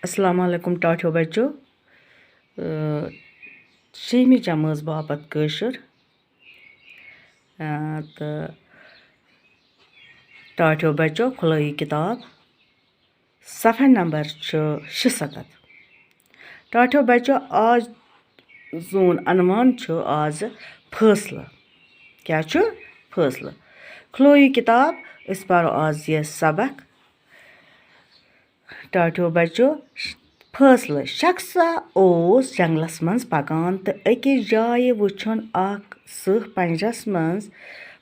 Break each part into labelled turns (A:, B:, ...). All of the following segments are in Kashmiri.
A: अस्सलाम वालेकुम टाठियो बच्चो शेमी जमात बापत कशर तो टाठियो बच्चो खुलाई किताब सफ़ा नंबर 76 टाठियो बच्चो आज जोन अनवान आज फैसला क्या फैसला खुलाई किताब इस परो आज यह सबक टाठियो बच्चो फैसला शख्सा ओस जंगलस मज पकान तो अकिस जाय वुछन अख सह पंजरस मज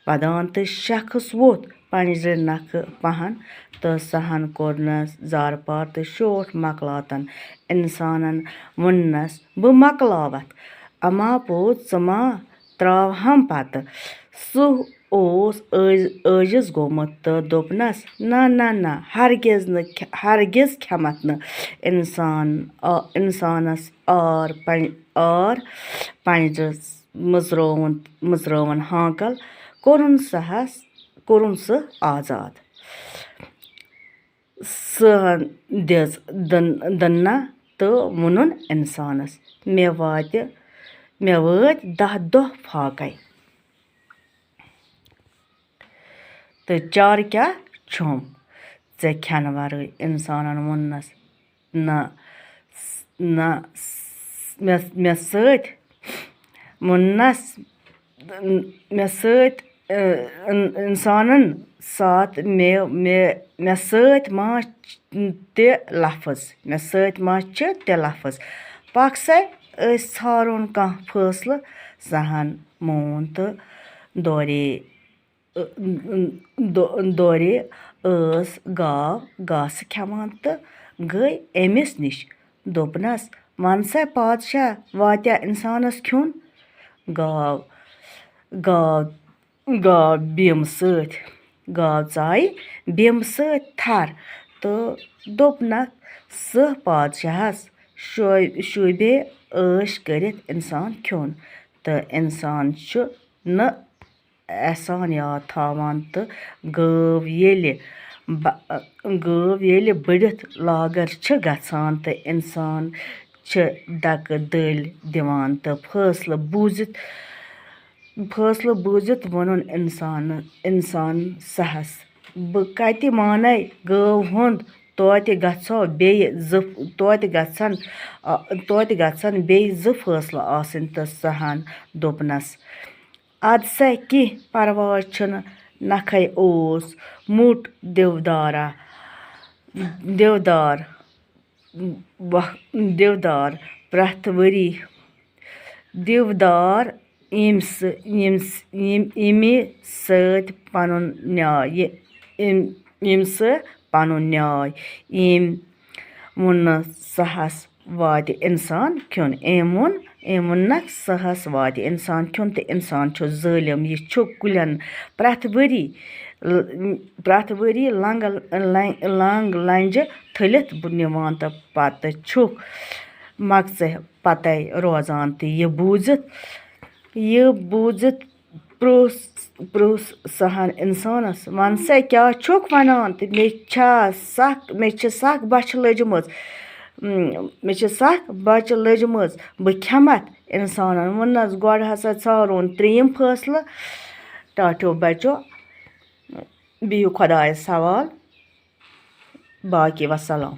A: पदान तो शख्स वोत पंजर नख पहन तो सहन कोरनस जार पार तो शोट मकलातन इंसानन वनस बह मकलावत अमा पोत समा त्रावहम पत सह ओस अजिस गोमुत तो दोपनस ना हरगिज खेमत न इंसानस आर पंजरस मजरवन हाकल कोरुन सह आजाद सहन दिस दन्ना तो वुनुन इंसानस मे वात 10 दह फाकै तो चार क्या छुम ऐ खेन वर इंसानन वोनस न मे सत वोनस मे सत इंसानन साथ मे सत मा ते लफ्ज पक से ारुन कह फैसला सहन मोन तो दौरे गाव घास खेवान तो गई अमिस निश दोपनस वन सा पादशाह वात्या इंसानस खुन गाव बीम सत गाव चाय बीम सत थर तो दोपनक सह पादशाहस शुबे ऐश करित इंसान खुन तो इंसान न एहसान याद थावान तो गव येले बढ़ित लागर गसान तो इंसान डक दल दिवान तो फैसला बूझित वनुन इंसान सहस बह कति मानै गव हुंद तोति गछन बेय ज फैसला आसन तो सहन दोपनस अद सा कि परवाह छन नखै ओस मुट देवदार प्रथ वरी देवदार यमि सत पनुन न्याय यम वुन सहस वात इंसान खुन एम वुनक सहस वात इंसान खुन तो इंसान जालिम यह कुलन प्रथ वरी लंग लंज थलित निवान तो पत मकच पत रोजान तो यह बूझित प्रोस सहन इंसानस वन सा क्या वनान तो मे सख बच लजमज बह खेमत इंसानन वोनस गोड़ हसा ारुन त्रीम फैसला टाठियो बच्चो बिहु खुदायस हवाल बाकी वसलाम।